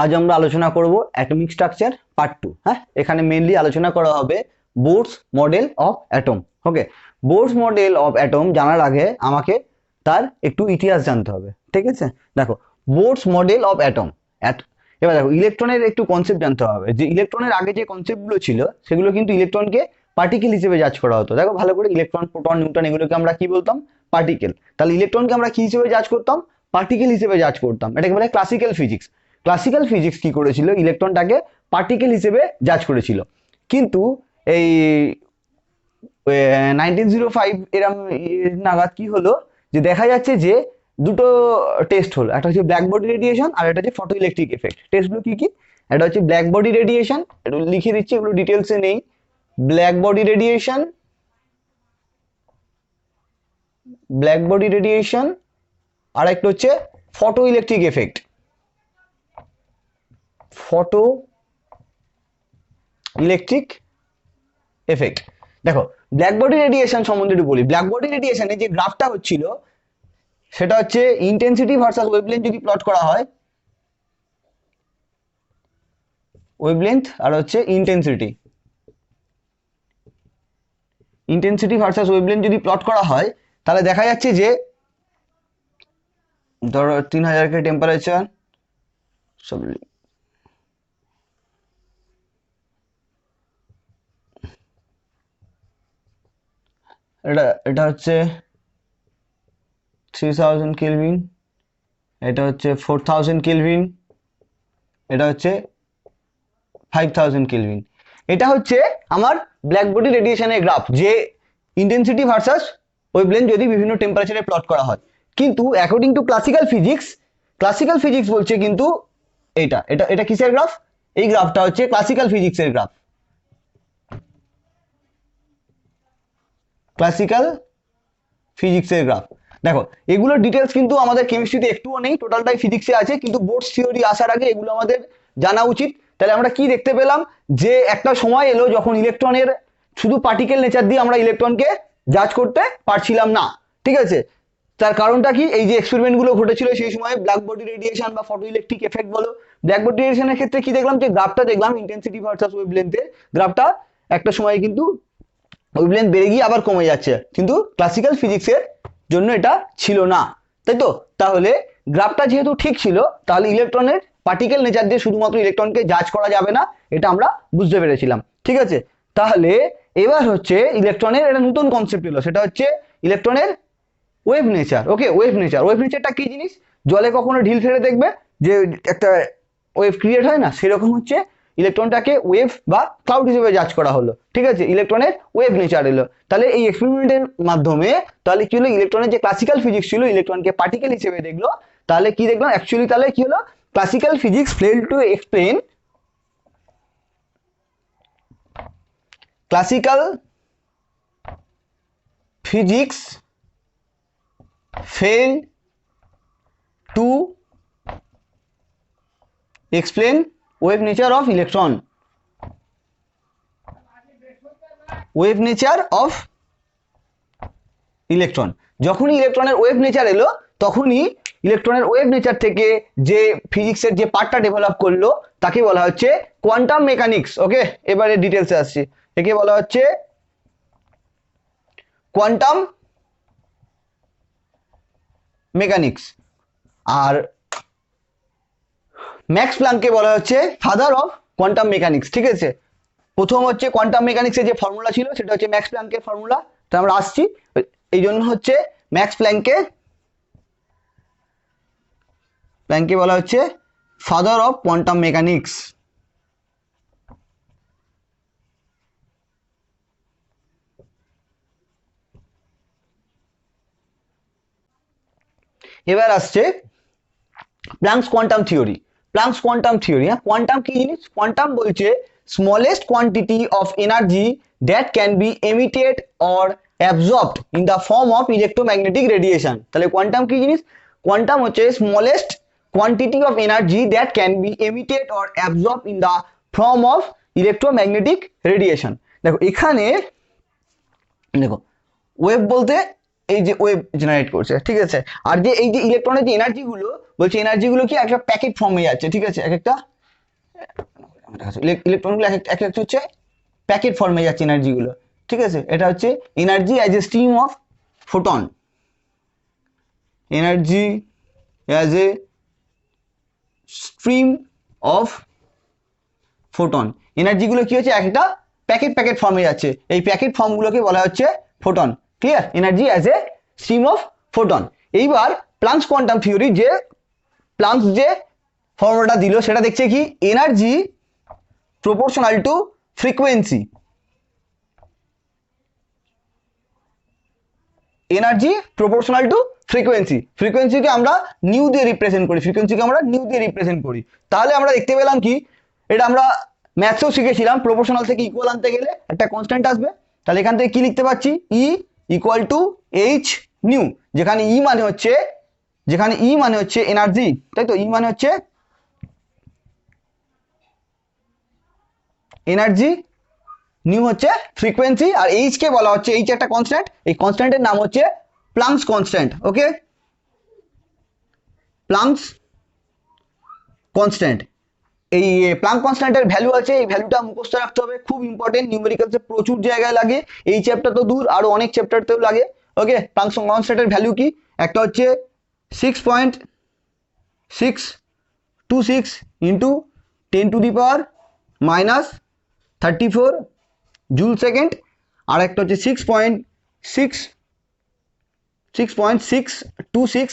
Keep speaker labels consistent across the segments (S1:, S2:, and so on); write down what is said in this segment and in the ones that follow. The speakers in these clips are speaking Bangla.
S1: আজ আমরা আলোচনা করব অ্যাটমিক স্ট্রাকচার পার্ট 2। হ্যাঁ, এখানে মেইনলি আলোচনা করা হবে Bohr's model of atom. Okay, Bohr's model of atom জানার আগে আমাকে তার একটু ইতিহাস জানতে হবে। ঠিক আছে, দেখো বোরস মডেল অফ অ্যাটম। এবার দেখো ইলেকট্রনের একটু কনসেপ্ট জানতে হবে, যে ইলেকট্রনের আগে যে কনসেপ্টগুলো ছিল সেগুলো কিন্তু ইলেকট্রনকে পার্টিকেল হিসেবে জাজ করা হতো। দেখো ভালো করে, ইলেকট্রন, প্রোটন, নিউট্রন এগুলোকে আমরা কি বলতাম? পার্টিকেল। তাহলে ইলেকট্রনকে আমরা কি হিসেবে জাজ করতাম? পার্টিকেল হিসেবে জাজ করতাম। এটাকে বলে ক্লাসিক্যাল ফিজিক্স। ক্লাসিক্যাল ফিজিক্স কি করেছিল? ইলেকট্রনটাকে পার্টিকেল হিসেবে জাজ করেছিল। কিন্তু এই 1905 এরম নাগাদ কি হলো, যে দেখা যাচ্ছে যে দুটো টেস্ট হলো, একটা হচ্ছে ব্ল্যাক বডি রেডিয়েশন আর একটা হচ্ছে ফটো ইলেকট্রিক এফেক্ট। টেস্টগুলো কি কি? একটা হচ্ছে ব্ল্যাক বডি রেডিয়েশন, একটু লিখে দিচ্ছি, এগুলো ডিটেলসে নেই। Black body radiation, black body radiation, আর একটা হচ্ছে photo electric effect. Photo electric effect. দেখো ব্ল্যাক বডি রেডিয়েশন সম্বন্ধে একটু বলি। ব্ল্যাক বডি রেডিয়েশনে যে গ্রাফটা হচ্ছিল সেটা হচ্ছে ইন্টেন্সিটি ভার্সাস ওয়েভলেন্থ যদি প্লট করা হয়, ওয়েভলেন্থ আর হচ্ছে ইন্টেন্সিটি, ইন্টেন্সিটি ভার্সাস ওয়েভলেন্থ যদি প্লট করা হয়, তাহলে দেখা যাচ্ছে যে ধরো 3000 কে টেম্পারেচার, সব এটা হচ্ছে 3000 কেলভিন, এটা হচ্ছে 4000 কেলভিন, এটা হচ্ছে 5000 কেলভিন। এটা হচ্ছে আমার ব্ল্যাক বডি রেডিয়েশনের গ্রাফ, যে ইন্টেন্সিটি ভার্সাস ওয়েভলেন্থ যদি বিভিন্ন টেম্পারেচারে প্লট করা হয়। কিন্তু according to classical physics, classical physics বলছে কিন্তু এটা এটা এটা কিসের গ্রাফ? এই গ্রাফটা হচ্ছে ক্লাসিক্যাল ফিজিক্সের গ্রাফ। ক্লাসিক্যাল ফিজিক্সের গ্রাফ। দেখো এগুলোর ডিটেলস কিন্তু আমাদের কেমিস্ট্রিতে একটুও নেই, টোটালটাই ফিজিক্সে আছে, কিন্তু বোর্ডস থিওরি আসার আগে এগুলো আমাদের জানা উচিত। তাহলে আমরা কি দেখতে পেলাম, যে একটা সময় এলো যখন ইলেকট্রনের শুধু পার্টিকেল নেচার দিয়ে আমরা ইলেকট্রনকে জাজ করতে পারছিলাম না। ঠিক আছে, তার কারণটা কি? এই যে এক্সপেরিমেন্টগুলো ঘটেছিল সেই সময়, ব্ল্যাক বডি রেডিয়েশন বা ফটো ইলেকট্রিক এফেক্ট বলো। ব্ল্যাক বডি রেডিয়েশনের ক্ষেত্রে কি দেখলাম, যে গ্রাফটা দেখলাম ইন্টেন্সিটি ভার্সাস ওয়েভলেন্থের গ্রাফটা একটা সময় কিন্তু ওয়েভলেন্থ বেড়ে গিয়ে আবার কমে যাচ্ছে, কিন্তু ক্লাসিক্যাল ফিজিক্সের জন্য এটা ছিল না, তাই তো? তাহলে গ্রাফটা যেহেতু ঠিক ছিল, তাহলে ইলেকট্রনের পার্টিকেল নেচার দিয়ে শুধুমাত্র ইলেকট্রনকে জাজ করা যাবে না, এটা আমরা বুঝতে পেরেছিলাম। ঠিক আছে, তাহলে এবার হচ্ছে ইলেকট্রনের একটা নতুন কনসেপ্ট এলো, সেটা হচ্ছে ইলেকট্রনের ওয়েভ নেচার। ওকে, ওয়েভ নেচার। ওয়েভ নেচারটা কি জিনিস? জলে কখনো ঢিল ফেলে দেখবে যে একটা ওয়েভ ক্রিয়েট হয় না, সেরকম হচ্ছে ইলেকট্রনটাকে ওয়েভ বা ক্লাউড হিসেবে জাজ করা হলো। ঠিক আছে, ইলেকট্রনের ওয়েভ নেচার এলো। তাহলে এই এক্সপেরিমেন্টের মাধ্যমে তাহলে কি হলো, ইলেকট্রনের যে ক্লাসিক্যাল ফিজিক্স ছিল ইলেকট্রনকে পার্টিকেল হিসেবে দেখলো। তাহলে কি দেখলাম অ্যাকচুয়ালি? তাহলে কি হলো, classical physics fail to explain, classical physics fail to explain wave nature of electron, wave nature of electron। যখনই ইলেকট্রনের ওয়েভ নেচার এলো, তখনই ইলেকট্রনের ওয়েভ নেচার থেকে যে ফিজিক্সের যে পার্টটা ডেভেলপ করলো তাকে বলা হচ্ছে কোয়ান্টাম মেকানিক্স। ওকে, এবারে ডিটেলসে আসছি। একে বলা হচ্ছে কোয়ান্টাম মেকানিক্স। আর ম্যাক্স প্ল্যাঙ্ককে বলা হচ্ছে ফাদার অফ কোয়ান্টাম মেকানিক্স। ঠিক আছে, প্রথম হচ্ছে কোয়ান্টাম মেকানিক্সের যে ফর্মুলা ছিল সেটা হচ্ছে ম্যাক্স প্ল্যাঙ্কের ফর্মুলা, তা আমরা আসছি। এই জন্য হচ্ছে ম্যাক্স প্ল্যাঙ্ককে বলা হচ্ছে ফাদার অফ কোয়ান্টাম মেকানিক্স। এবার আসছে planks quantum theory. Planks quantum theory, হ্যাঁ, কোয়ান্টাম কি জিনিস? কোয়ান্টাম বলছে smallest quantity of energy that can be emitted or absorbed in the form of electromagnetic radiation. তাহলে কোয়ান্টাম কি জিনিস? কোয়ান্টাম হচ্ছে smallest quantity of energy that can be emitted or absorbed in the form of electromagnetic radiation. দেখো এখানে দেখো ওয়েভ বলতে এই যে ওয়েভ জেনারেট করছে, ঠিক আছে। আর যে এই যে ইলেকট্রনের যে এনার্জিগুলো বলছে, এনার্জিগুলো কি একটা প্যাকেট ফর্মে যাচ্ছে, ঠিক আছে। এক একটা ইলেকট্রনগুলো এক একটা হচ্ছে প্যাকেট ফর্মে যাচ্ছে এনার্জিগুলো, ঠিক আছে। এটা হচ্ছে energy as a stream of photon, energy as a stream of photon. এনার্জিগুলো কি হচ্ছে একটা প্যাকেট ফর্মে যাচ্ছে, এই প্যাকেট ফর্মগুলোকে বলা হচ্ছে photon, clear. Energy as a stream of photon. এইবার প্লাঙ্কস কোয়ান্টাম থিওরি যে প্লাঙ্কস যে ফর্মুলাটা দিল সেটা দেখছে কি, energy proportional to frequency, energy proportional to frequency. ফ্রিকোয়েন্সিকে আমরা নিউ দিয়ে রিপ্রেজেন্ট করি, তাহলে আমরা দেখতে পেলাম কি, এটা আমরা ম্যাথসেও শিখেছিলাম, প্রপোর্শনাল থেকে ইকুয়াল আনতে গেলে একটা কনস্ট্যান্ট আসবে। তাহলে এখান থেকে কি লিখতে পাচ্ছি, E equal to H new, যেখানে ই মানে হচ্ছে এনার্জি, তাই তো। ই মানে হচ্ছে এনার্জি, নিউ হচ্ছে ফ্রিকোয়েন্সি, আর এইচ কে বলা হচ্ছে, এইচ একটা কনস্ট্যান্ট, এই কনস্ট্যান্টের নাম হচ্ছে প্লাঙ্কস কনস্ট্যান্ট। ওকে, প্লাঙ্কস কনস্ট্যান্ট। এই প্লাঙ্ক কনস্ট্যান্টের ভ্যালু আছে, এই ভ্যালুটা মুখস্থ রাখতে হবে, খুব ইম্পর্টেন্ট, নিউমেরিক্যালসে প্রচুর জায়গায় লাগে, এই চ্যাপ্টার তো দূর, আরো অনেক চ্যাপ্টারতেও লাগে। ওকে, প্লাঙ্ক কনস্ট্যান্টের ভ্যালু কি, একটা হচ্ছে 6.626 ইন্টু 10⁻⁻34 জুল সেকেন্ড, আর একটা হচ্ছে 6.626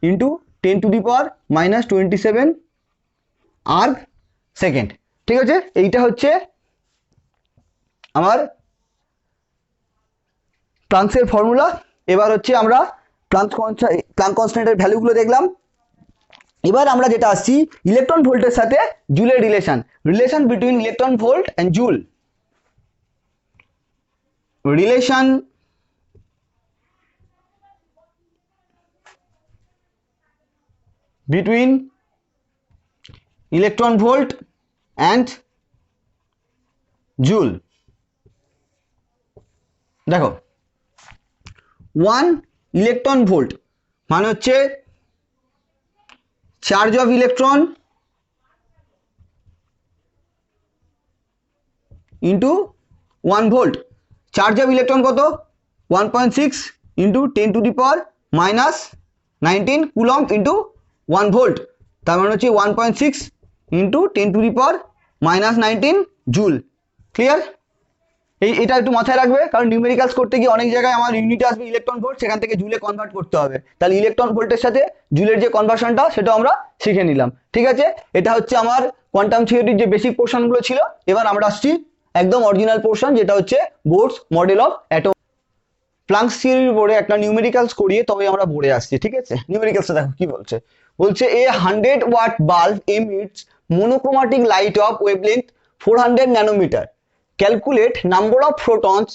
S1: ইন্টু 10⁻⁻27 আর্গ সেকেন্ড, ঠিক আছে। এইটা হচ্ছে আমার প্লাঙ্কসের ফর্মুলা। এবার হচ্ছে আমরা প্লাঙ্ক কনস্ট্যান্টের ভ্যালুগুলো দেখলাম। এবার আমরা যেটা আসছি, ইলেকট্রন ভোল্টের সাথে জুলের relation between electron volt and joule, relation between electron volt and joule. দেখো, 1 ইলেকট্রন ভোল্ট মানে হচ্ছে charge of electron into 1 volt. Charge of electron কত, 1.6 ইন্টু 10⁻⁻19 কুলম্ব ইন্টু 1 ভোল্ট, তার মানে হচ্ছে 1.6 ইন্টু 10⁻⁻19 জুল, ক্লিয়ার। এটা একটু মাথায় রাখবে, কারণ নিউমেরিক্যালস করতে গিয়ে অনেক জায়গায় আমার ইউনিটে আসবে ইলেকট্রন ভোল্ট, সেখান থেকে জুলে কনভার্ট করতে হবে। তাহলে ইলেকট্রন ভোল্টের সাথে জুলের যে কনভার্সনটা সেটা আমরা শিখে নিলাম, ঠিক আছে। এটা হচ্ছে আমার কোয়ান্টাম থিওরির যে বেসিক পোর্শনগুলো ছিল। এবার আমরা আসছি একদম অরিজিনাল পোর্শন, যেটা হচ্ছে বোরস মডেল অফ অ্যাটম। প্লাঙ্কস থিওরির উপরে একটা নিউমেরিক্যালস করিয়ে তবে আমরা বোর্ডে আসছি, ঠিক আছে। নিউমেরিক্যালসটা দেখো কি বলছে, a 100 watt bulb emits monochromatic light of wavelength 400 nanometer. Calculate number of photons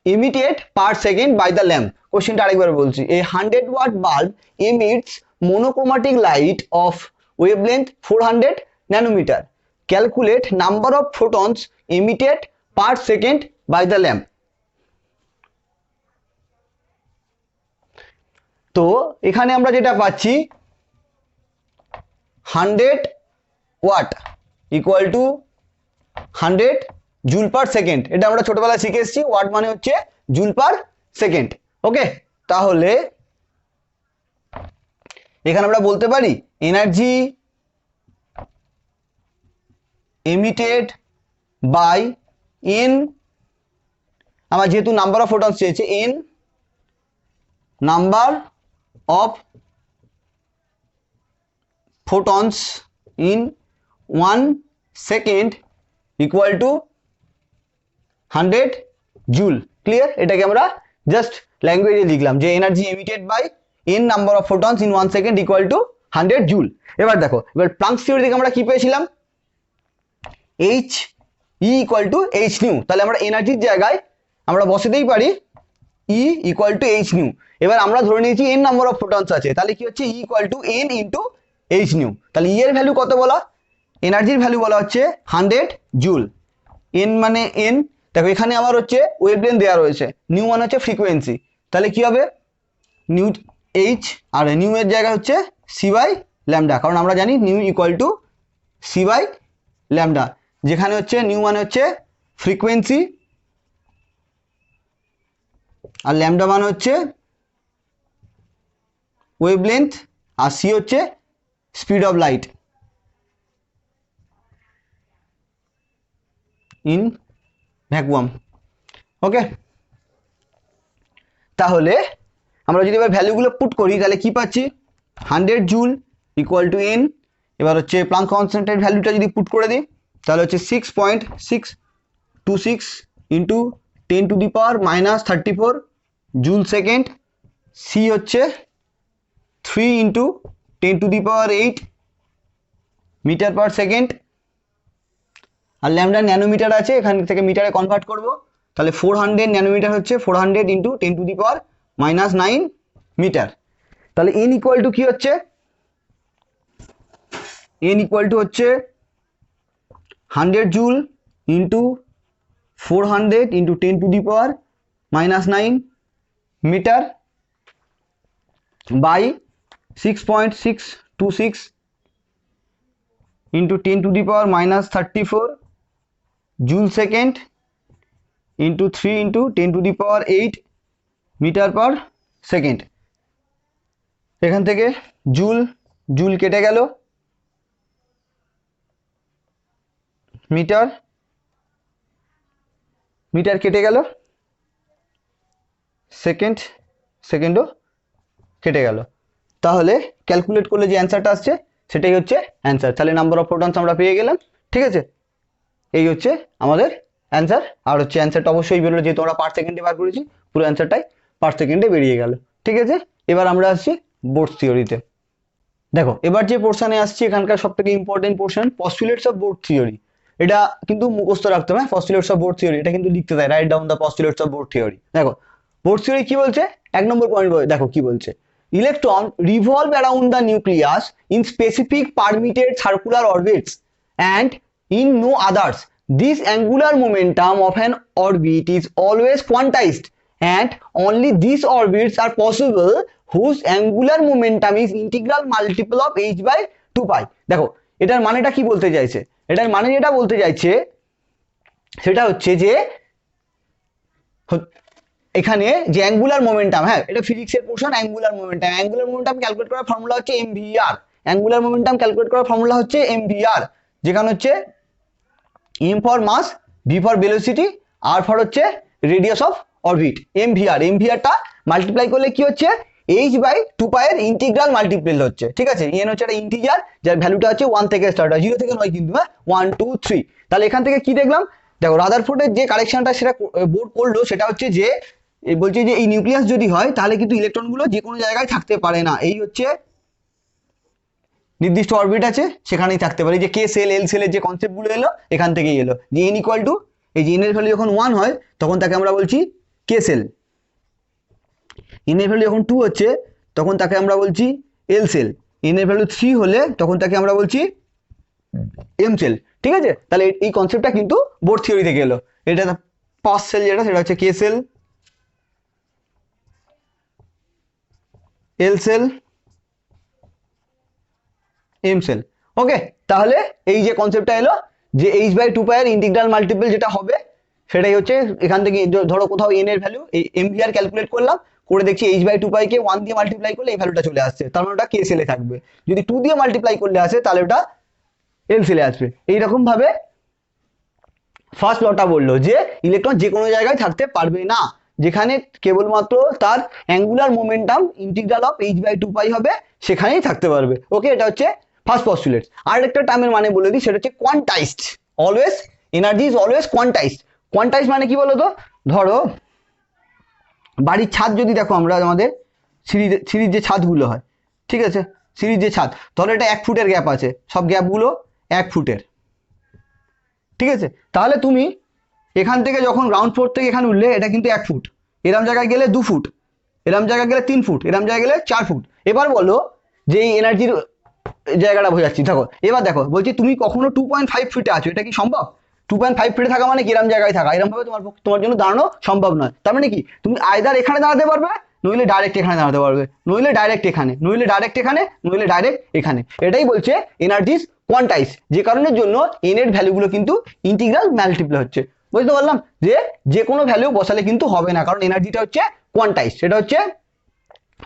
S1: emitted per second by the lamp. কোশ্চেনটা আরেকবার বলছি, a 100 watt bulb emits monochromatic light of wavelength 400 nanometer. Calculate number of photons emitted per second by the lamp. তো এখানে আমরা যেটা পাচ্ছি 100 watt equal to 100 joule per second, এটা আমরা ছোটবেলায় শিখে এসেছি, ওয়াট মানে হচ্ছে জুল পার সেকেন্ড। ওকে, তাহলে এখানে আমরা বলতে পারি এনার্জি এমিটেড বাই এন, আমার যেহেতু নাম্বার অফ ফোটনস চেয়েছে, N number of photons in 1 second equal to 100 joule, clear। এটাকে আমরা জাস্ট ল্যাঙ্গুয়েজে লিখলাম যে energy emitted by n number of photons in 1 second equal to 100 joule। এবার দেখো, এবার প্লাঙ্কস থিওরি থেকে আমরা কি পেয়েছিলাম, h e equal to h nu, তাহলে আমরা এনার্জির জায়গায় আমরা বসাতেই পারি e equal to h nu। এবার আমরা ধরে নিয়েছি n নাম্বার অফ photons আছে, তাহলে কি হচ্ছে e equal to n into h nu। তাহলে e এর ভ্যালু কত বলা, এনার্জির ভ্যালু বলা হচ্ছে 100 জুল, n মানে n। দেখো এখানে আমার হচ্ছে ওয়েভলেন্থ দেওয়া রয়েছে, নিউ মানে হচ্ছে ফ্রিকোয়েন্সি, তাহলে কি হবে নিউ এইচ, আর নিউ এর জায়গায় হচ্ছে সি বাই ল্যামডা, কারণ আমরা জানি nu equal to C by lambda, যেখানে হচ্ছে নিউ মানে হচ্ছে ফ্রিকোয়েন্সি আর ল্যামডা মানে হচ্ছে ওয়েভলেন্থ আর সি হচ্ছে speed of light in vacuum. Okay, তাহলে আমরা যদি এবার ভ্যালুগুলো পুট করি তাহলে কি পাচ্ছি, 100 জুল ইকুয়াল টু এন। এবার হচ্ছে প্লাঙ্ক কনস্ট্যান্টের ভ্যালুটা যদি পুট করে দিই তাহলে হচ্ছে 6.626 ইন্টু 10⁻⁻34 জুল সেকেন্ড। সি হচ্ছে 3 ইন্টু 10⁸ মিটার পার সেকেন্ড। আর ল্যামডা ন্যানোমিটার আছে, এখান থেকে মিটারে কনভার্ট করব, তাহলে 400 ন্যানোমিটার হচ্ছে 400 ইন্টু 10⁻⁹ মিটার। তাহলে এন ইকুয়াল টু কি হচ্ছে, এন ইকুয়াল টু হচ্ছে 100 joule into 400 into 10⁻⁹ metre by 6.626 into 10⁻⁻34 joule second into 3 into 10⁸ metre per second. এখান থেকে জুল জুল কেটে গেল, মিটার মিটার কেটে গেল, সেকেন্ড সেকেন্ডও কেটে গেল। তাহলে ক্যালকুলেট করলে যে অ্যান্সারটা আসছে সেটাই হচ্ছে অ্যান্সার। তাহলে নাম্বার অফ প্রোটনস আমরা পেয়ে গেলাম। ঠিক আছে, এই হচ্ছে আমাদের অ্যান্সার। আর হচ্ছে অ্যান্সারটা অবশ্যই বেরোলো, যেহেতু আমরা পার সেকেন্ডে বার করেছি, পুরো অ্যান্সারটাই পার সেকেন্ডে বেরিয়ে গেল। ঠিক আছে, এবার আমরা আসছি বোর্ড থিওরিতে। দেখো এবার যে পোর্শনে আসছি, এখানকার সব থেকে important portion postulates of Bohr's theory. এটা কিন্তু মুখস্থ রাখতে হবে, পস্টুলেটস অফ বোর্ড থিওরি, এটা কিন্তু লিখতে দেয়, write down the postulates of Bohr's theory. দেখো বোর্ড থিওরি কি বলছে, 1 নম্বর পয়েন্ট দেখো কি বলছে, electron revolve around the nucleus in specific permitted circular orbits and in no others. This angular momentum of an orbit is always quantized and only these orbits are possible whose angular momentum is integral multiple of h by 2 pi। দেখো এটার মানেটা কি বলতে চাইছে, এটার মানে যেটা বলতে চাইছে সেটা হচ্ছে যে এখানে যে অ্যাঙ্গুলার মোমেন্টাম, হ্যাঁ এটা ফিজিক্সের পোর্শন, অ্যাঙ্গুলার মোমেন্টাম ক্যালকুলেট করার ফর্মুলা হচ্ছে mvr। অ্যাঙ্গুলার মোমেন্টাম ক্যালকুলেট করার ফর্মুলা হচ্ছে mvr, যেখানে হচ্ছে m for mass, v for velocity, r for হচ্ছে রেডিয়াস অফ অরবিট। mvrটা মাল্টিপ্লাই করলে কি হচ্ছে, h বাই 2 পাই এর ইন্টিগ্রাল মাল্টিপ্লাই হচ্ছে। ঠিক আছে, n হচ্ছে একটা ইন্টিজার যার ভ্যালুটা হচ্ছে 1 থেকে স্টার্ট হয়, 0 থেকে নয় কিন্তু, হ্যাঁ 1 2 3। তাহলে এখান থেকে কি দেখলাম, দেখো রাদারফোর্ডের যে কারেকশনটা সেটা বোর্ড করলো, সেটা হচ্ছে যে বলছে যে এই নিউক্লিয়াস যদি হয় তাহলে কিন্তু ইলেকট্রনগুলো যে কোনো জায়গায় থাকতে পারে না, এই হচ্ছে নির্দিষ্ট অরবিট আছে সেখানেই থাকতে পারে। যে কে সেল এল সেলের যে কনসেপ্টগুলো এলো এখান থেকেই এলো, যে এন ইকুয়াল টু, এই যে এন এর ভ্যালু যখন 1 হয় তখন তাকে আমরা বলছি কে সেল, এন এর ভ্যালু যখন 2 হচ্ছে তখন তাকে আমরা বলছি এল সেল, এন এর ভ্যালু 3 হলে তখন তাকে আমরা বলছি এম সেল। ঠিক আছে, তাহলে এই কনসেপ্টটা কিন্তু বোর্ড থিওরি থেকে এলো। এটা পাস সেল যেটা সেটা হচ্ছে কে সেল, এল সেল, এম সেল। ওকে, তাহলে এই যে কনসেপ্টটা এলো যে h বাই 2 পাই এর ইন্টিগ্রাল মাল্টিপল যেটা হবে সেটাই হচ্ছে এখান থেকে, ধরো কোথাও n এর ভ্যালু এই mvr ক্যালকুলেট করলাম, করে দেখছি h বাই 2 পাই কে 1 দিয়ে মাল্টিপ্লাই করলে এই ভ্যালুটা চলে আসছে, তার মানে ওটা কে সেলে থাকবে। যদি 2 দিয়ে মাল্টিপ্লাই করলে আসে তাহলে ওটা এল সেলে আসবে। এইরকম ভাবে ফার্স্ট লটা বললো যে ইলেকট্রন যে কোনো জায়গায় থাকতে পারবে না, যেখানে কেবলমাত্র তার angular momentum integral of h by 2 pi হবে সেখানেই থাকতে পারবে। ওকে, এটা হচ্ছে ফার্স্ট পস্টুলেটস। আর একটা টার্মের মানে বলে দিই, সেটা হচ্ছে quantized. Always energy is always quantized. Quantized মানে কি বলো তো, ধরো বাড়ির ছাদ যদি দেখো, আমরা আমাদের সিঁড়ির যে ছাদগুলো হয়, ঠিক আছে, সিঁড়ির যে ছাদ, ধরো এটা 1 ফুটের গ্যাপ আছে, সব গ্যাপগুলো 1 ফুটের। ঠিক আছে, তাহলে তুমি এখান থেকে যখন গ্রাউন্ড ফ্লোর থেকে এখানে উঠলে এটা কিন্তু 1 ফুট, এরম জায়গায় গেলে 2 ফুট, এরম জায়গায় গেলে 3 ফুট, এরম জায়গায় গেলে 4 ফুট। এবার বলো যে এই এনার্জির জায়গাটা বোঝাচ্ছি। দেখো এবার দেখো বলছি তুমি কখনো 2.5 ফিটে আছো, এটা কি সম্ভব? 2.5 ফিটে থাকা মানে কিরম জায়গায় থাকা, এরকম ভাবে তোমার জন্য দাঁড়ানো সম্ভব নয়। তার মানে কি, তুমি আইদার এখানে দাঁড়াতে পারবে নইলে ডাইরেক্ট এখানে দাঁড়াতে পারবে, নইলে ডাইরেক্ট এখানে, নইলে ডাইরেক্ট এখানে, নইলে ডাইরেক্ট এখানে। এটাই বলছে এনার্জিস কোয়ান্টাইজ, যে কারণের জন্য এন এর ভ্যালুগুলো কিন্তু ইন্টিগ্রাল মাল্টিপ্লাই হচ্ছে। বুঝতে পারলাম যে যে কোনো ভ্যালু বসালে কিন্তু হবে না, কারণ এনার্জিটা হচ্ছে কোয়ান্টাইজ। সেটা হচ্ছে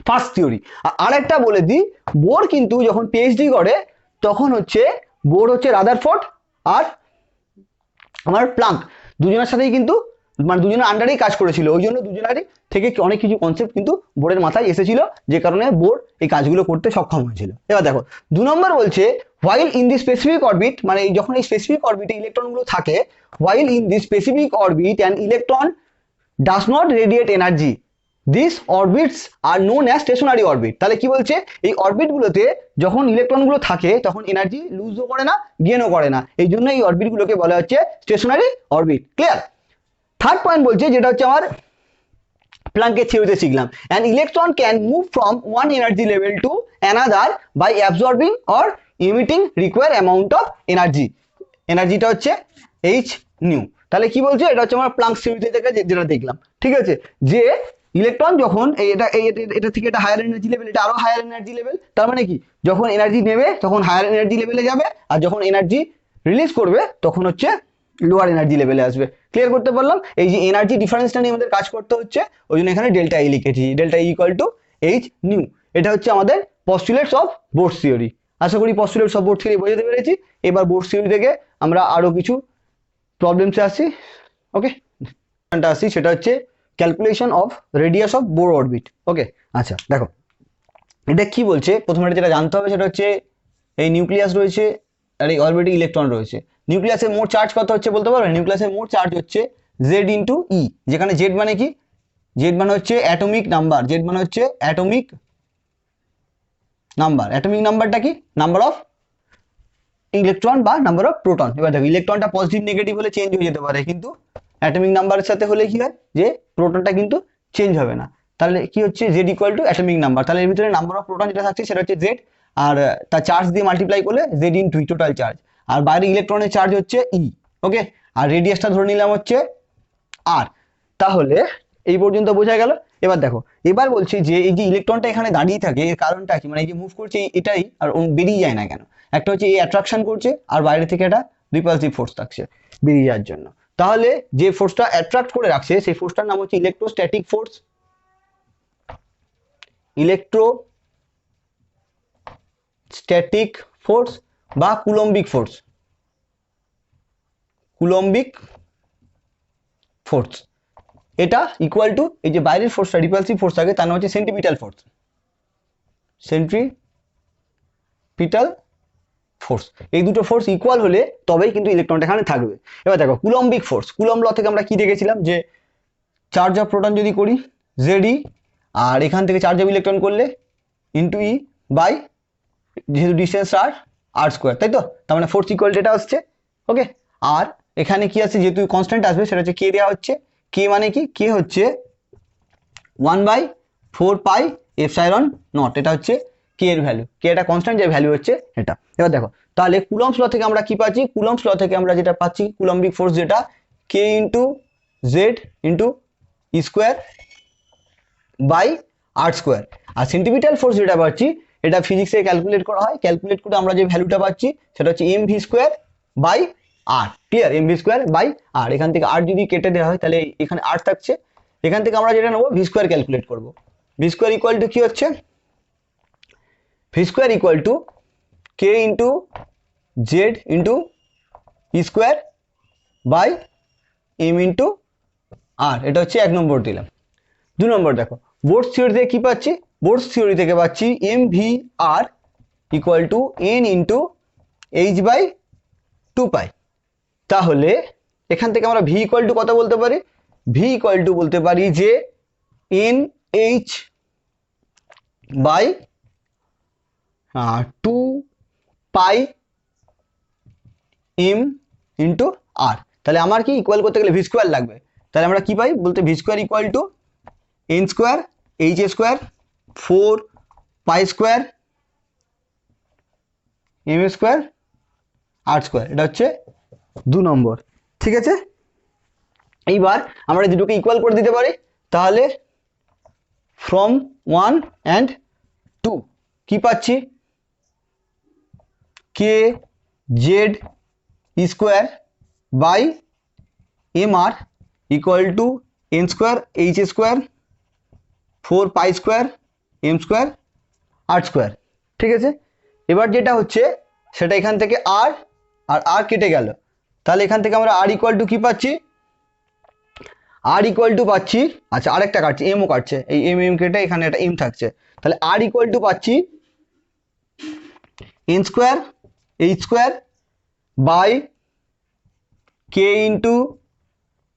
S1: ফার্স্ট থিওরি। আর একটা বলে দিই, বোর কিন্তু যখন পিএইচডি করে তখন হচ্ছে বোর হচ্ছে রাদারফোর্ড আর আমার প্লাঙ্ক দুজনের সাথেই কিন্তু মানে দুজনের আন্ডারেই কাজ করেছিল, ওই জন্য দুজনেরই থেকে অনেক কিছু কনসেপ্ট কিন্তু বোর্ডের মাথায় এসেছিল, যে কারণে বোর্ড এই কাজগুলো করতে সক্ষম হয়েছিল। এবার দেখো 2 নম্বর বলছে while in the specific orbit, মানে যখন এই স্পেসিফিক অরবিটে ইলেকট্রনগুলো থাকে, while in the specific orbit an electron does not radiate energy, these orbits are known as stationary orbit। তাহলে কি বলছে, এই অরবিটগুলোতে যখন ইলেকট্রনগুলো থাকে তখন এনার্জি লুজও করে না, গেইনও করে না, এই জন্য এই অরবিটগুলোকে বলা হচ্ছে stationary orbit. Clear? Third point বলছে, যেটা হচ্ছে আমার প্লাঙ্কের থিওরিতে শিখলাম, an electron can move from one energy level to another by absorbing or emitting required amount of energy। এনার্জিটা হচ্ছে h nu। তাহলে কি বলছে, এটা হচ্ছে আমার প্লাঙ্ক থিওরিতে থেকে যেটা দেখলাম। ঠিক আছে, যে ইলেকট্রন যখন এটা থেকে এটা হায়ার এনার্জি লেভেল, এটা আরো হায়ার এনার্জি লেভেল, তার মানে কি যখন এনার্জি নেবে তখন হায়ার এনার্জি লেভেলে যাবে, আর যখন এনার্জি রিলিজ করবে তখন হচ্ছে লোয়ার এনার্জি লেভেলে আসবে। ক্লিয়ার করতে পারলাম? এই যে এনার্জি ডিফারেন্সটা নিয়ে আমাদের কাজ করতে হচ্ছে, ওই জন্য এখানে ডেল্টা ই লিখেছি, delta E equal to H new. এটা হচ্ছে আমাদের পস্টুলেটস অফ বোর্ড থিওরি। আশা করি পস্টুলেটস অফ বোর্ড থিওরি বোঝাতে পেরেছি। এবার বোর্ড থিওরি থেকে আমরা আরো কিছু প্রবলেমসে আসছি। ওকে, আসছি, সেটা হচ্ছে calculation of radius of Bohr orbit. Okay, আচ্ছা দেখো এটা কি বলছে, প্রথমে যেটা জানতে হবে সেটা হচ্ছে এই নিউক্লিয়াস রয়েছে আর এই অরবিটে ইলেকট্রন রয়েছে। নিউক্লিয়াসের মোট চার্জ কত হচ্ছে বলতে পারবে? নিউক্লিয়াসের মোট চার্জ হচ্ছে জেড ইন্টু ই, যেখানে জেড মানে কি, জেড মানে হচ্ছে অ্যাটমিক নাম্বার, জেড মানে হচ্ছে অ্যাটমিক নাম্বার। অ্যাটমিক নাম্বারটা কি? নাম্বার অফ ইলেকট্রন বা নাম্বার অফ প্রোটন। এবার দেখো ইলেকট্রনটা পজিটিভ নেগেটিভ হলে চেঞ্জ হয়ে যেতে পারে, কিন্তু অ্যাটমিক নাম্বারের সাথে হলে কি হয়, যে প্রোটনটা কিন্তু চেঞ্জ হবে না। তাহলে কি হচ্ছে, Z equal to atomic number. তাহলে এর ভিতরে নাম্বার অফ প্রোটন যেটা থাকছে সেটা হচ্ছে জেড, আর তার চার্জ দিয়ে মাল্টিপ্লাই করলে জেড ইন্টু ই টোটাল চার্জ, আর বাইরে ইলেকট্রনের চার্জ হচ্ছে ই। ওকে, আর রেডিয়াসটা ধরে নিলাম হচ্ছে আর। তাহলে এই পর্যন্ত বোঝা গেল। এবার দেখো, এবার বলছি যে এই যে ইলেকট্রনটা এখানে দাঁড়িয়ে থাকে এর কারণটা কি, মানে এই যে মুভ করছে এটাই, আর বেরিয়ে যায় না কেন? একটা হচ্ছে এই অ্যাট্রাকশন করছে, আর বাইরে থেকে একটা রিপালসিভ ফোর্স থাকছে বেরিয়ে যাওয়ার জন্য। তাহলে যে ফোর্সটা অ্যাট্রাক্ট করে রাখছে সেই ফোর্সটার নাম হচ্ছে ইলেকট্রোস্ট্যাটিক ফোর্স, ইলেকট্রোস্ট্যাটিক ফোর্স বা কুলম্বিক ফোর্স, কুলম্বিক ফোর্স। এটা ইকুয়াল টু এই যে বাইরের ফোর্সটা রিপালসিভ ফোর্স থাকে তার নাম হচ্ছে সেন্ট্রিপিটাল ফোর্স, সেন্ট্রিপিটাল ফোর্স। এই দুটো ফোর্স ইকুয়াল হলে তবেই কিন্তু ইলেকট্রনটা এখানে থাকবে। এবার দেখো কুলম্বিক ফোর্স, কুলম্ব ল থেকে আমরা কি দেখেছিলাম, যে চার্জ অফ প্রোটন যদি করি জেড ই, আর এখান থেকে চার্জ অফ ইলেকট্রন করলে ইন্টু ই বাই, যেহেতু ডিস্টেন্স আর আর স্কোয়ার, তাই তো, তার মানে ফোর্স ইকুয়াল ডেটা আসছে। ওকে, আর এখানে কি আছে, যেহেতু কনস্ট্যান্ট আসবে সেটা হচ্ছে কে দেওয়া হচ্ছে। কে মানে কি, কে হচ্ছে 1/4 পাই এপসাইলন নট, এটা হচ্ছে কে এর ভ্যালু, কে এটা কনস্ট্যান্ট, যে ভ্যালু হচ্ছে এটা। এবার দেখো তাহলে কুলম্বস ল থেকে আমরা কি পাচ্ছি, কুলম্বস ল থেকে আমরা যেটা পাচ্ছি কুলম্বিক ফোর্স, যেটা k into Z into E square by R square. আর সেন্টিমিটাল ফোর্স যেটা পাচ্ছি এটা ফিজিক্সে ক্যালকুলেট করা হয়, ক্যালকুলেট করে আমরা যে ভ্যালুটা পাচ্ছি সেটা হচ্ছে M V square by R. Clear? M V square by R, এখান থেকে আর যদি কেটে দেওয়া হয় তাহলে এখানে আর থাকছে, এখান থেকে আমরা যেটা নেবো ভি স্কোয়ার ক্যালকুলেট করবো। ভি স্কোয়ার ইকুয়াল টু কি হচ্ছে, V square equal to K into Z into E square by M into R. এটা হচ্ছে 1 নম্বর দিলাম। 2 নম্বর দেখো বোর্ডস থিওরি থেকে কি পাচ্ছি, বোর্ডস থিওরি থেকে পাচ্ছি M V R equal to N into H by 2 pi. তাহলে এখান থেকে আমরা ভি ইকুয়াল টু কত বলতে পারি, ভি ইকুয়াল টু বলতে পারি যে N H by 2 pi M into R. তাহলে আমার কি ইকুয়াল করতে গেলে ভি স্কোয়ার লাগবে, তাহলে আমরা কি পাই বলতে, V square equal to N square H square 4 pi square M square R square. এটা হচ্ছে 2 নম্বর। ঠিক আছে, এইবার আমরা দুটোকে ইকুয়াল করে দিতে পারি, তাহলে ফ্রম 1 অ্যান্ড 2 কি পাচ্ছি K Z square by M R equal to N square H square 4 pi square M square R square. ঠিক আছে, এবার যেটা হচ্ছে সেটা এখান থেকে আর আর কেটে গেল, তাহলে এখান থেকে আমরা আর ইকুয়াল টু কি পাচ্ছি আর ইকুয়াল টু পাচ্ছি, আচ্ছা আরেকটা কাটছে এমও কাটছে, এই এম কেটে এখানে একটা এম থাকছে, তাহলে আর ইকুয়াল টু পাচ্ছি N square H square by K into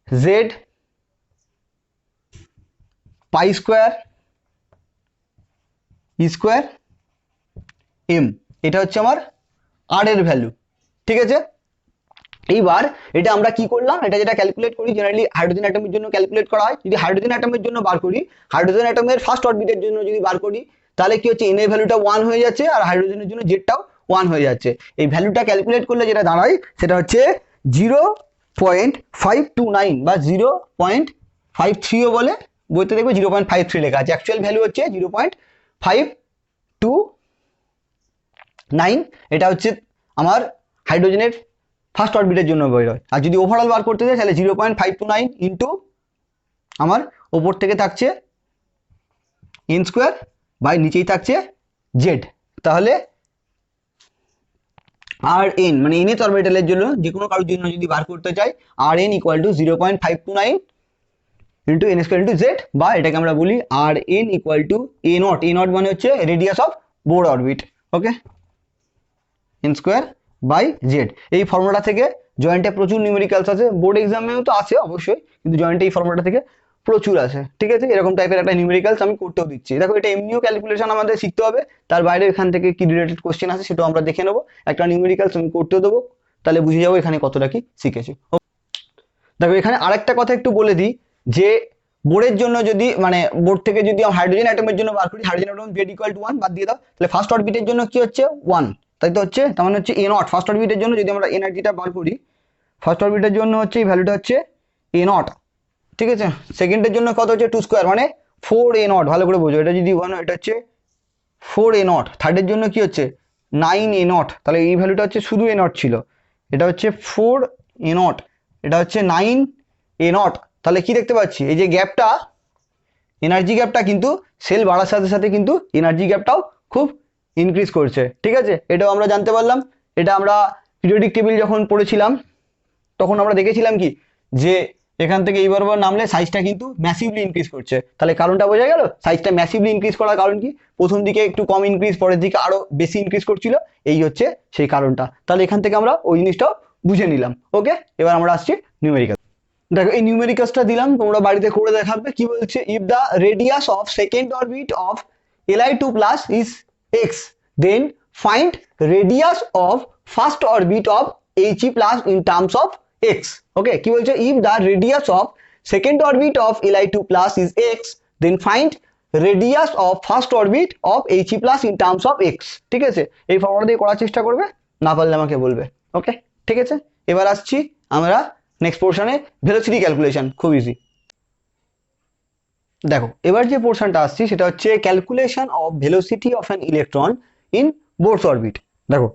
S1: Z pi square square M, এটা হচ্ছে আমার আর এর ভ্যালু। ঠিক আছে, এইবার এটা আমরা কি করলাম, এটা যেটা ক্যালকুলেট করি জেনারেলি হাইড্রোজেন অ্যাটমের জন্য ক্যালকুলেট করা হয়। যদি হাইড্রোজেন অ্যাটমের জন্য বার করি, হাইড্রোজেন অ্যাটমের ফার্স্ট অরবিটের জন্য যদি বার করি, তাহলে কি হচ্ছে এন এর ভ্যালুটা 1 হয়ে যাচ্ছে আর হাইড্রোজেনের জন্য জেডটাও 1 হয়ে যাচ্ছে। এই ভ্যালুটা ক্যালকুলেট করলে যেটা দাঁড়ায় সেটা হচ্ছে 0.529 বা 0.53ও বলে, বইতে দেখবে 0.53 লেখা আছে, অ্যাকচুয়াল ভ্যালু হচ্ছে 0.529। এটা হচ্ছে আমার হাইড্রোজেনের ফার্স্ট অরবিটের জন্য বেরোয়। আর যদি ওভারঅল বার করতে চাই তাহলে 0.529 ইন্টু আমার ওপর থেকে থাকছে এন স্কোয়ার বাই নিচেই থাকছে জেড, তাহলে আর এন মানে এনএস অরবিটালের জন্য যে কোনো কারোর জন্য যদি বার করতে চাই R N equal to 0.529 into N square into Z, বা এটাকে আমরা বলি R N equal to A not, A not মানে হচ্ছে radius of Bohr orbit. Okay, N square by Z. এই ফর্মুলা থেকে জয়েন্টে প্রচুর নিউমেরিক্যালস আছে, বোর্ড এক্সামেও তো আছে অবশ্যই, কিন্তু জয়েন্টে এই ফর্মুলা থেকে প্রচুর আছে। ঠিক আছে, এরকম টাইপের একটা নিউমেরিক্যালস আমি করতেও দিচ্ছি। দেখো এটা এমনিও ক্যালকুলেশন আমাদের শিখতে হবে, তার বাইরে এখান থেকে কি রিলেটেড কোশ্চেন আছে সেটাও আমরা দেখে নেবো। একটা নিউমেরিক্যালস আমি করতেও দেবো, তাহলে বুঝে যাবো এখানে কতটা কি শিখেছি। দেখো এখানে আরেকটা কথা একটু বলে দিই, যে বোর্ডের জন্য যদি মানে বোর্ড থেকে যদি হাইড্রোজেন অ্যাটমের জন্য বার করি, hydrogen atom Z equal to 1 বাদ দিয়ে দাও, তাহলে ফার্স্ট অরবিটের জন্য কি হচ্ছে 1, তাই তো হচ্ছে, তার মানে হচ্ছে এ নট। ফার্স্ট অরবিটের জন্য যদি আমরা এনার্জিটা বার করি, ফার্স্ট অরবিটের জন্য হচ্ছে এই ভ্যালুটা হচ্ছে এ নট। ঠিক আছে, সেকেন্ডের জন্য কত হচ্ছে 2 স্কোয়ার মানে 4 এ নট, ভালো করে বোঝো, এটা যদি 1 এটা হচ্ছে 4 এ নট। থার্ডের জন্য কি হচ্ছে 9 এ নট, তাহলে এই ভ্যালুটা হচ্ছে শুধু এ নট ছিল, এটা হচ্ছে 4 এ নট, এটা হচ্ছে 9 এ নট। তাহলে কি দেখতে পাচ্ছি, এই যে গ্যাপটা, এনার্জি গ্যাপটা কিন্তু সেল বাড়ার সাথে সাথে কিন্তু এনার্জি গ্যাপটাও খুব ইনক্রিজ করছে। ঠিক আছে, এটাও আমরা জানতে পারলাম। এটা আমরা পিরিয়ডিক টেবিল যখন পড়েছিলাম তখন আমরা দেখেছিলাম কি, যে এখান থেকে এইবার নামলে সাইজটা কিন্তু ম্যাসিভলি ইনক্রিজ করছে। তাহলে কারণটা বোঝা গেল, সাইজটা ম্যাসিভলি ইনক্রিজ করার কারণ কি, প্রথম দিকে একটু কম ইনক্রিজ, পরের দিকে আরো বেশি ইনক্রিজ করছিল, এই হচ্ছে সেই কারণটা। তাহলে এখান থেকে আমরা ওই জিনিসটাও বুঝে নিলাম। ওকে, এবার আমরা আসছি নিউমেরিক্যাল। দেখো এই নিউমেরিক্যালসটা দিলাম, তোমরা বাড়িতে করে দেখাবে। কি বলছে, if the radius of second orbit of Li2 plus is x, then find radius of first orbit of He plus in terms of x. Okay, কি বলছে, if the radius of second orbit of Li2 plus is x, then find radius of first orbit of He plus in terms of x. ঠিক আছে, এই ফর্মুলা দিয়ে করার চেষ্টা করবে, না পারলে আমাকে বলবে। ওকে, ঠিক আছে, এবার আসছি আমরা নেক্সট পোর্শনে, ভেলোসিটি ক্যালকুলেশন, খুব ইজি। দেখো এবার যে পোর্শনটা আসছি সেটা হচ্ছে calculation of velocity of an electron in Bohr's orbit. দেখো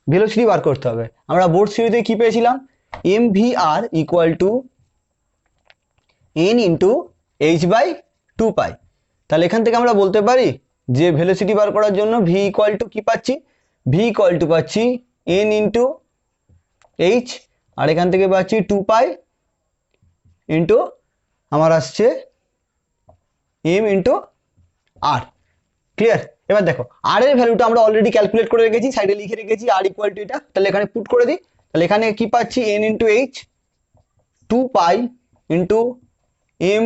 S1: ভেলোসিটি বার করতে হবে, আমরা বোর্ড থিওরিতে কি পেয়েছিলাম, M V R equal to N into H by 2 pi. তাহলে এখান থেকে আমরা বলতে পারি যে ভেলোসিটি বার করার জন্য ভি ইকুয়াল টু কি পাচ্ছি, ভি ইকুয়াল টু পাচ্ছি এন ইন্টু এইচ, আর এখান থেকে পাচ্ছি 2 পাই ইন্টু আমার আসছে এম ইন্টু আর। ক্লিয়ার, এবার দেখো আর এর ভ্যালুটা আমরা অলরেডি ক্যালকুলেট করে রেখেছি, সাইডে লিখে রেখেছি আর ইকুয়াল টু এটা, তাহলে এখানে পুট করে দিই। তাহলে এখানে কি পাচ্ছি, N into H 2 pi into M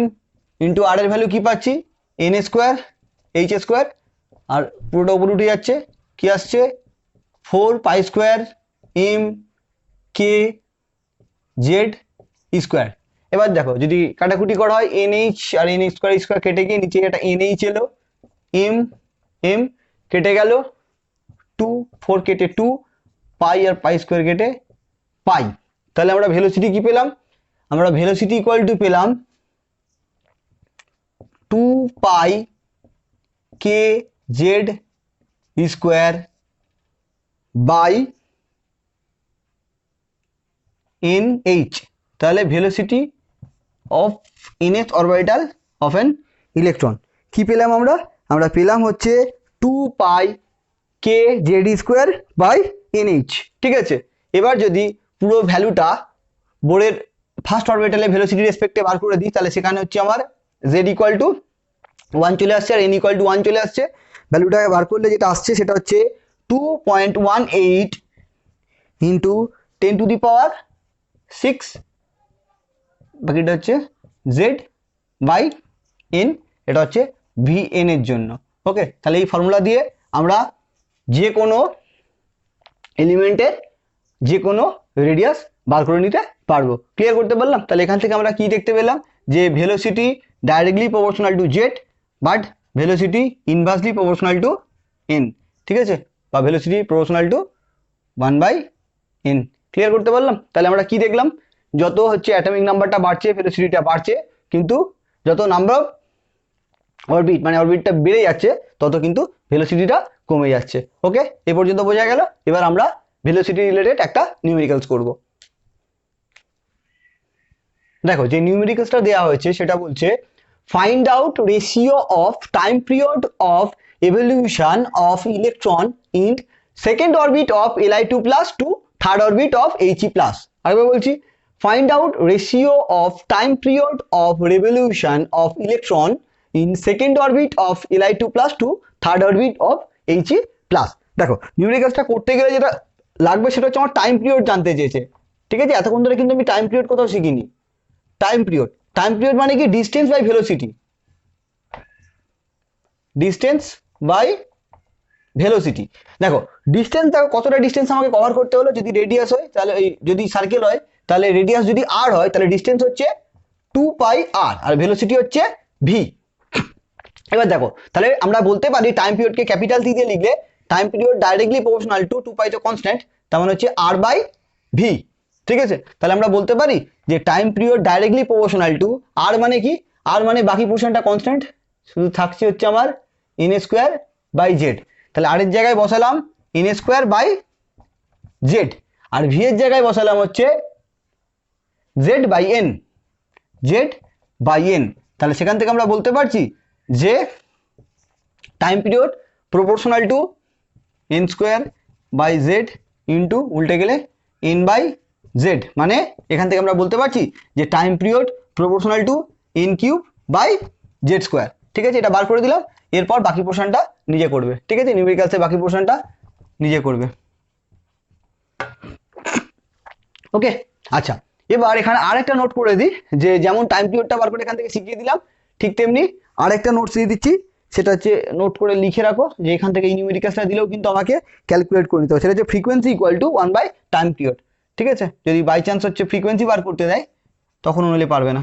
S1: into R এর ভ্যালু কি পাচ্ছি, এন স্কোয়ার এইচ স্কোয়ার, আর পুরোটা উপর উঠে যাচ্ছে, কি আসছে 4 pi square M K Z square. এবার দেখো যদি কাটাকুটি করা হয় এন এইচ আর এন স্কোয়ার স্কোয়ার কেটে গিয়ে নিচে একটা এন এইচ এলো, এম এম কেটে গেল, 2 4 কেটে 2 পাই আর পাই স্কোয়ার কেটে পাই। তাহলে আমরা ভেলোসিটি কি পেলাম, আমরা ভেলোসিটি ইকুয়াল টু পেলাম 2 pi K Z square by N H, তাহলে velocity of nth orbital of an electron. কি পেলাম আমরা? আমরা পেলাম হচ্ছে 2 pi K Z square by N H. ঠিক আছে, এবার যদি পুরো ভ্যালুটা বোরের ফার্স্ট অরবিটালে ভেলোসিটি রেসপেক্টে বার করে দিই, তাহলে সেখানে হচ্ছে আমার জেড ইকুয়াল টু 1 চলে আসছে আর এন ইকুয়াল টু 1 চলে আসছে। ভ্যালুটাকে বার করলে যেটা আসছে সেটা হচ্ছে 2.18 ইন্টু 10⁶, বাকিটা হচ্ছে জেড বাই এন, এটা হচ্ছে ভিএন এর জন্য। ওকে, তাহলে এই ফর্মুলা দিয়ে আমরা যে কোনো এলিমেন্টের যে কোনো রেডিয়াস বার করে নিতে পারবো। ক্লিয়ার করতে পারলাম? তাহলে এখান থেকে আমরা কি দেখতে পেলাম যে velocity directly proportional to Z but velocity inversely proportional to N. ঠিক আছে, বা velocity proportional to 1/n। Clear করতে পারলাম? তাহলে আমরা কি দেখলাম, যত হচ্ছে অ্যাটমিক নাম্বারটা বাড়ছে ভেলোসিটিটা বাড়ছে, কিন্তু যত নাম্বার অফ অরবিট মানে অরবিটটা বেড়ে যাচ্ছে তত কিন্তু ভেলোসিটিটা কমে যাচ্ছে। ওকে, এই পর্যন্ত বোঝা গেল। এবার আমরা ভেলোসিটি রিলেটেড একটা নিউমেরিক্যালস করব। দেখো, যে নিউমেরিক্যালসটা দেওয়া হয়েছে সেটা বলছে find out ratio of time period of evolution of electron in second orbit of Li2+ to third orbit of He+। আরেকবার বলছি, find out ratio of time period of revolution of electron in second orbit of Li2+ to third orbit of He+। দেখো, নিউমেরিক্যালসটা করতে গেলে যেটা লাগবে সেটা হচ্ছে আমার টাইম পিরিয়ড জানতে চেয়েছে। ঠিক আছে, এতক্ষণ ধরে কিন্তু আমি টাইম পিরিয়ড কোথাও শিখিনি। টাইম পিরিয়ড মানে কি? Distance by velocity, distance by velocity. দেখো ডিস্টেন্স, দেখো কতটা ডিস্টেন্স আমাকে কভার করতে হলো। যদি রেডিয়াস হয় তাহলে যদি সার্কেল হয় তাহলে রেডিয়াস যদি আর হয় তাহলে ডিস্টেন্স হচ্ছে 2 পাই আর, আর ভেলোসিটি হচ্ছে ভি। এবার দেখো, তাহলে আমরা বলতে পারি টাইম পিরিয়ডকে ক্যাপিটাল টি দিয়ে লিখলে time period directly proportional two 2 পাই তো কনস্ট্যান্ট, তার মানে হচ্ছে আর বাই ভি। ঠিক আছে, তাহলে আমরা বলতে পারি যে time period directly proportional to R মানে কি? আর মানে বাকি পোর্শনটা কনস্ট্যান্ট, শুধু থাকছে হচ্ছে আমার এন স্কোয়ার বাই জেড। তাহলে আর এর জায়গায় বসালাম এন স্কোয়ার বাই জেড, আর ভি এর জায়গায় বসালাম হচ্ছে Z by N, Z by N. তাহলে সেখান থেকে আমরা বলতে পারছি যে time period proportional to N square by Z into উল্টে গেলে এন বাই জেড, মানে এখান থেকে আমরা বলতে পারছি যে time period proportional to N cube by Z square. ঠিক আছে, এটা বার করে দিলাম। এরপর বাকি পোর্শনটা নিজে করবে। ঠিক আছে, নিউমেরিক্যালসের বাকি পোর্শনটা নিজে করবে। ওকে, আচ্ছা, এবার এখানে আরেকটা নোট করে দিই, যে যেমন টাইম পিরিয়ডটা বার করে এখান থেকে শিখিয়ে দিলাম, ঠিক তেমনি আরেকটা নোটস দিয়ে দিচ্ছি। সেটা হচ্ছে নোট করে লিখে রাখো যে এখান থেকে এই নিউমেরিক্যালসটা দিলেও কিন্তু আমাকে ক্যালকুলেট করে নিতে হবে। সেটা হচ্ছে frequency equal to 1 by time period. ঠিক আছে, যদি বাই চান্স হচ্ছে ফ্রিকোয়েন্সি বার করতে দেয় তখন নইলে পারবে না।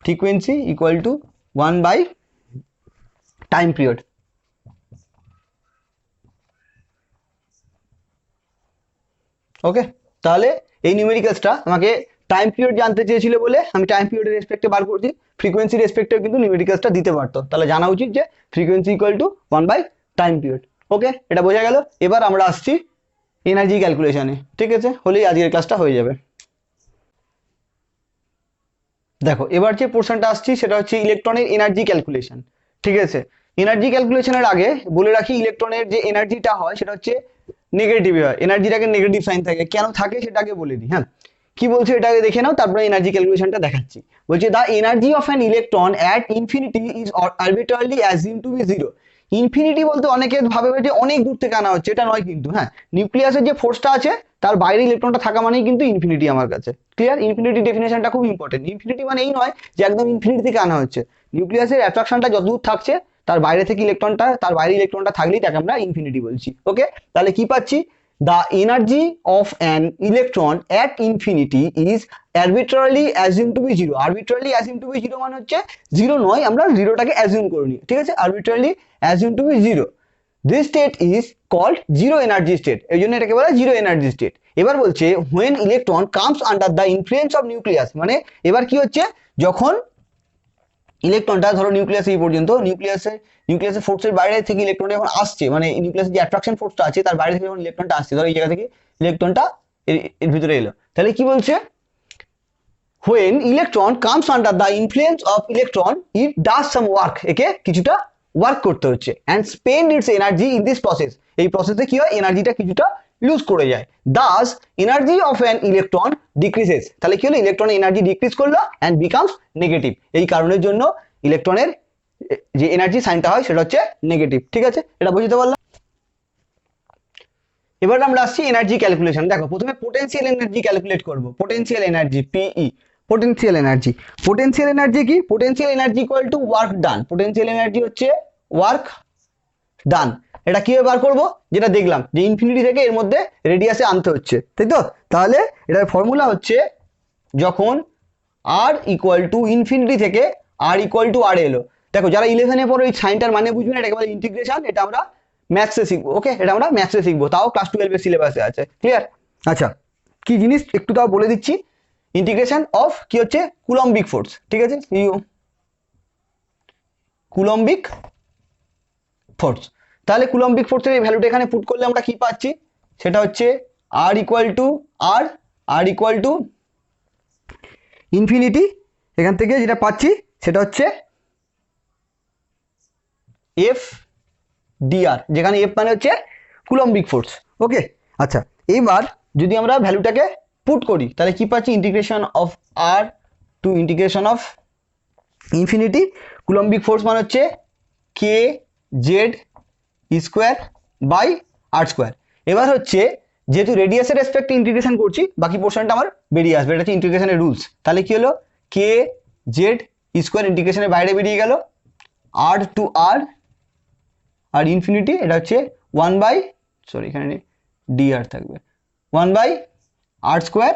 S1: Frequency equal to 1 by time period. Okay, তাহলে এই নিউমেরিক্যালসটা আমাকে টাইম পিরিয়ড জানতে চেয়েছিল বলে আমি টাইম পিরিয়ডের রেসপেক্টে বার করছি, ফ্রিকোয়েন্সি রেসপেক্টেও কিন্তু নিউমেরিক্যালসটা দিতে পারতো। তাহলে জানা উচিত যে frequency equal to 1 by time period. Okay, এটা বোঝা গেল। এবার আমরা আসছি এনার্জি ক্যালকুলেশনে। ঠিক আছে, হলেই আজকের ক্লাসটা হয়ে যাবে। দেখো, এবার যে পোর্শনটা আসছি সেটা হচ্ছে ইলেকট্রনের এনার্জি ক্যালকুলেশন। ঠিক আছে, এনার্জি ক্যালকুলেশনের আগে বলে রাখি ইলেকট্রনের যে এনার্জিটা হয় সেটা হচ্ছে নেগেটিভ হয়। এনার্জিটাকে নেগেটিভ সাইন থাকে, কেন থাকে সেটাকে বলে দিই। হ্যাঁ, কি বলছে এটাকে দেখে নাও, তারপরে এনার্জি ক্যালকুলেশনটা দেখাচ্ছি। বলছে the energy of an electron at infinity is arbitrarily assumed to be zero. Infinity বলতে অনেকে ভাবে যে অনেক দূর থেকে আনা হচ্ছে, এটা নয় কিন্তু। হ্যাঁ, নিউক্লিয়াসের যে ফোর্সটা আছে তার বাইরে ইলেকট্রনটা থাকা মানেই কিন্তু ইনফিনিটি আমার কাছে। ক্লিয়ার? ইনফিনিটি ডেফিনেশনটা খুব ইম্পর্টেন্ট। ইনফিনিটি মানে এই নয় যে একদম ইনফিনিটি থেকে আনা হচ্ছে। নিউক্লিয়াসের অ্যাট্রাকশনটা যতদূর থাকছে তার বাইরে থেকে ইলেকট্রনটা, তার বাইরে ইলেকট্রনটা থাকলেই তাকে আমরা ইনফিনিটি বলছি। ওকে, তাহলে কি পাচ্ছি? The energy of an electron at infinity is arbitrarily assumed to be zero. Arbitrarily assumed to be zero মানে হচ্ছে জিরো নয়, আমরা জিরোটাকে অ্যাজিউম করে নিই। ঠিক আছে, arbitrarily assumed to be zero. This state is called zero energy state. এই জন্য এটাকে বলা হয় জিরো এনার্জি স্টেট। এবার বলছে when electron comes under the influence of nucleus, মানে এবার কি হচ্ছে, যখন ইলেকট্রনটা ধরো নিউক্লিয়াস এই পর্যন্ত, নিউক্লিয়াসের ফোর্সের বাইরে থেকে ইলেকট্রন যখন আসছে, মানে নিউক্লিয়াসের যে অ্যাট্রাকশন ফোর্সটা আছে তার বাইরে থেকে যখন ইলেকট্রনটা আসছে, ধরো এই জায়গা থেকে ইলেকট্রনটা এর ভিতরে এলো, তাহলে কি বলছে, when electron comes under the influence of electron it does some work, একে কিছুটা ওয়ার্ক করতে হচ্ছে, and spend its energy in this process, এই প্রসেসে কি হয়, এনার্জিটা কিছুটা লুজ করে যায়, thus energy of an electron decreases, তাহলে কি হলো, ইলেকট্রনের এনার্জি ডিক্রিজ করলো and becomes নেগেটিভ, এই কারণের জন্য ইলেকট্রনের যে এনার্জি সাইনটা হয় সেটা হচ্ছে নেগেটিভ। ঠিক আছে, এটা বুঝতে পারলাম। এবার আমরা আসছি এনার্জি ক্যালকুলেশন। দেখো প্রথমে পোটেনশিয়াল এনার্জি ক্যালকুলেট করব, potential energy P E, potential energy. Potential energy কি, potential energy equal to work done, potential energy হচ্ছে ওয়ার্ক ডান। এটা কিভাবে বার করব, যেটা দেখলাম যে ইনফিনিটি থেকে এর মধ্যে রেডিয়াসে আনতে হচ্ছে, তাই তো, তাহলে এটার ফর্মুলা হচ্ছে যখন আর ইকুয়াল টু ইনফিনিটি থেকে আর ইকুয়াল টু আর এলো, দেখো যারা 11-এ পড়ো এই সাইনটার মানে বুঝবে না, এটাকে বলে ইন্টিগ্রেশন, এটা আমরা ম্যাথসে শিখবো, ওকে, এটা আমরা ম্যাথসে শিখবো, তাও ক্লাস 12-এর সিলেবাসে আছে, ক্লিয়ার। আচ্ছা, কি জিনিস একটু তাও বলে দিচ্ছি, ইন্টিগ্রেশন অফ কি হচ্ছে কুলম্বিক ফোর্স, ঠিক আছে, কুলম্বিক ফোর্স। তাহলে কুলম্বিক ফোর্সের এই ভ্যালুটা এখানে পুট করলে আমরা কি পাচ্ছি, সেটা হচ্ছে R equal to R equal to infinity, এখান থেকে যেটা পাচ্ছি সেটা হচ্ছে এফ ডিআর, যেখানে এফ মানে হচ্ছে কুলম্বিক ফোর্স, ওকে। আচ্ছা, এইবার যদি আমরা ভ্যালুটাকে পুট করি তাহলে কি পাচ্ছি, integration of R to integration of infinity, Coulombic force মানে হচ্ছে K Z square by R square. এবার হচ্ছে যেহেতু রেডিয়াসের রেসপেক্টে ইন্টিগ্রেশন করছি, বাকি পোর্শনটা আমার বেরিয়ে আসবে, এটা হচ্ছে ইন্টিগ্রেশনের রুলস। তাহলে কি হলো, কে জেড স্কোয়ার ইন্টিগ্রেশনের বাইরে বেরিয়ে গেল, আর টু আর ইনফিনিটি, এটা হচ্ছে এখানে ডিআর থাকবে, 1/r স্কোয়ার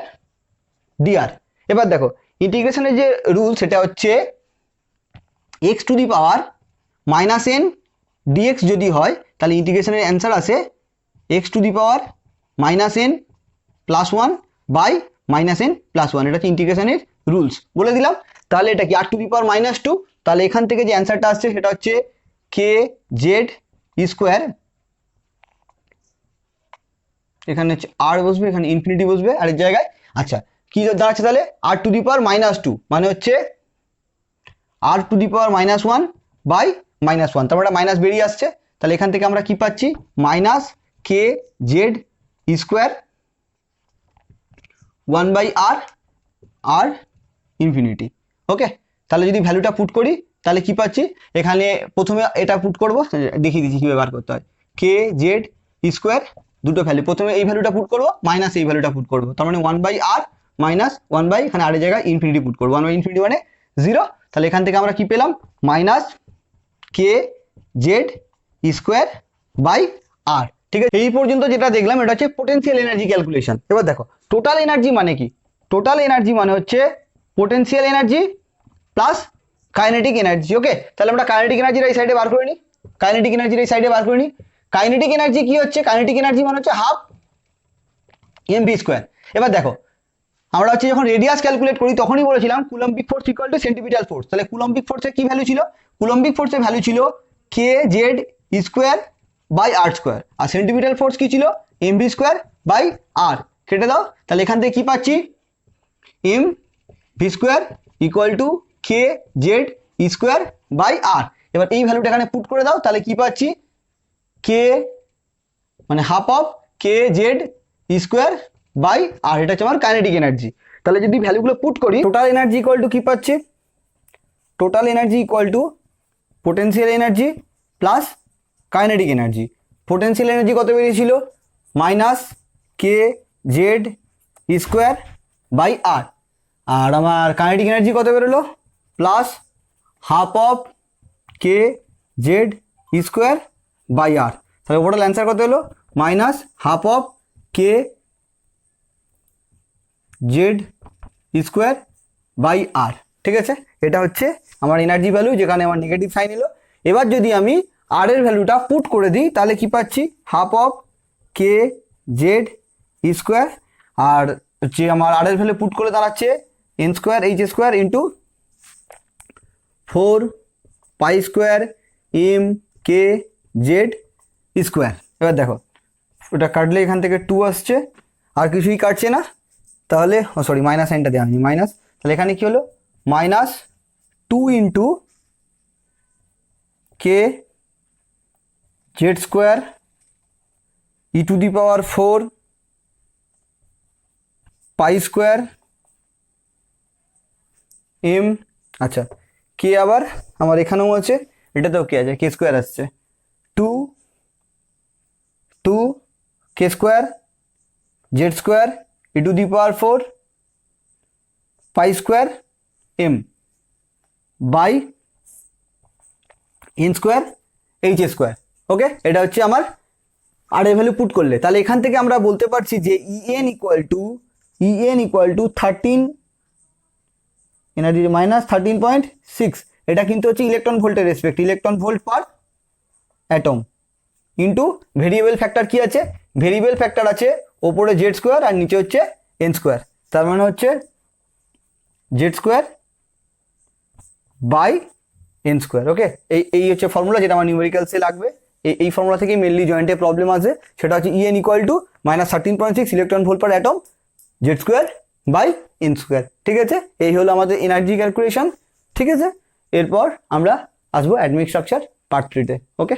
S1: ডিআর। এবার দেখো ইন্টিগ্রেশনের যে রুল সেটা হচ্ছে X to the power minus N D X যদি হয় তাহলে ইন্টিগ্রেশনের অ্যান্সার আসে X to the power minus N plus one by minus N plus one, এটা হচ্ছে ইন্টিগ্রেশনের রুলস, বলে দিলাম। তাহলে এটা কি R to the power minus two, তাহলে এখান থেকে যে অ্যান্সারটা আসছে সেটা হচ্ছে কে জেড স্কোয়ার, এখানে হচ্ছে আর বসবে, এখানে ইনফিনিটি বসবে আরেক জায়গায়। আচ্ছা, কি দাঁড়াচ্ছে তাহলে, R to the power minus two মানে হচ্ছে R to the power minus one by minus one, তারপর একটা মাইনাস বেরিয়ে আসছে, তাহলে এখান থেকে আমরা কি পাচ্ছি, minus K Z square 1/r আর ইনফিনিটি, ওকে। তাহলে যদি ভ্যালুটা পুট করি তাহলে কি পাচ্ছি, এখানে প্রথমে এটা পুট করব, দেখিয়ে দিচ্ছি কীভাবে বার করতে হয়, কে জেড স্কোয়ার দুটো ভ্যালু, প্রথমে এই ভ্যালুটা পুট করবো মাইনাস এই ভ্যালুটা পুট করবো, তার মানে 1/r মাইনাস 1/, এখানে আরেক জায়গায় ইনফিনিটি পুট করবো, 1/ইনফিনিটি মানে 0, তাহলে এখান থেকে আমরা কি পেলাম, minus K Z square by R. ঠিক আছে, এই পর্যন্ত যেটা দেখলাম এটা হচ্ছে পোটেনশিয়াল এনার্জি ক্যালকুলেশন। এবার দেখো টোটাল এনার্জি মানে কি, টোটাল এনার্জি মানে হচ্ছে potential energy plus kinetic energy, okay. তাহলে আমরা কাইনেটিক এনার্জির এই সাইডে বার করে নিই, কাইনেটিক এনার্জির এই সাইডে বার করে নিই। কাইনেটিক এনার্জি কি হচ্ছে, কাইনেটিক এনার্জি মানে হচ্ছে হাফ এমভি স্কোয়ার। এবার দেখো আমরা হচ্ছে যখন রেডিয়াস ক্যালকুলেট করি তখনই বলেছিলাম Coulombic force equal to centimetre force, তাহলে কুলম্বিক ফোর্সের কি ভ্যালু ছিল, কুলম্বিক ফোর্সের ভ্যালু ছিল K Z square by R square, আর সেন্টিমিটার ফোর্স কি ছিল, এমভি স্কোয়ার বাই আর, কেটে দাও, তাহলে এখান থেকে কি পাচ্ছি, M V square equal to K Z square by R. এবার এই ভ্যালুটা এখানে পুট করে দাও, তাহলে কি পাচ্ছি, কে মানে half of K Z square by R, এটা হচ্ছে আমার কাইনেটিক এনার্জি। তাহলে যদি ভ্যালুগুলো পুট করি, টোটাল এনার্জি ইকুয়াল টু কি পাচ্ছি, total energy equal to potential energy plus kinetic energy. Potential energy কত বেরিয়েছিল, minus K Z square by R, আর আমার কাইনেটিক এনার্জি কত বেরোলো, plus half of K Z square by R. তাহলে ওভারঅল অ্যান্সার কত হলো, minus half of K Z square by R. ঠিক আছে, এটা হচ্ছে আমার এনার্জি ভ্যালু, যেখানে আমার নেগেটিভ সাইন এলো। এবার যদি আমি আর এর ভ্যালুটা পুট করে দিই তাহলে কি পাচ্ছি, half of K Z square, আর হচ্ছে আমার আর এর ভ্যালু পুট করে দাঁড়াচ্ছে N square H square into 4 pi square M K Z square. এবার দেখো ওটা কাটলে এখান থেকে 2 আসছে, আর কিছুই কাটছে না, তাহলে সরি মাইনাস সাইনটা দেওয়া হয়নি, মাইনাস, তাহলে এখানে কি হলো minus 2 into K Z square E to the power 4 pi square M, আচ্ছা কে আবার আমার এখানেও আছে, এটাতেও কে আছে, কে স্কোয়ার আসছে, 2 K square Z square E to the power 4 pi square M by N square H square. Okay, এটা হচ্ছে আমার আর এ ভ্যালু পুট করলে, তাহলে এখান থেকে আমরা বলতে পারছি যে E N equal to 13 energy minus 13.6, এটা কিন্তু হচ্ছে ইলেকট্রন ভোল্টের respect, electron volt per atom into variable factor কি আছে, ভেরিয়েবল ফ্যাক্টর আছে ওপরে জেড স্কোয়ার আর নিচে হচ্ছে এন স্কোয়ার, তার মানে হচ্ছে Z square by N square. Okay, এই হচ্ছে ফর্মুলা যেটা আমার নিউমেরিক্যালসে লাগবে, এই ফর্মুলা থেকেই মেনলি জয়েন্টে প্রবলেম আছে, সেটা হচ্ছে E N equal to minus 13.6 electron volt per atom Z square by N square. ঠিক আছে, এই হলো আমাদের এনার্জি ক্যালকুলেশন। ঠিক আছে, এরপর আমরা আসবো অ্যাটমিক স্ট্রাকচার পার্ট 3-তে। ওকে।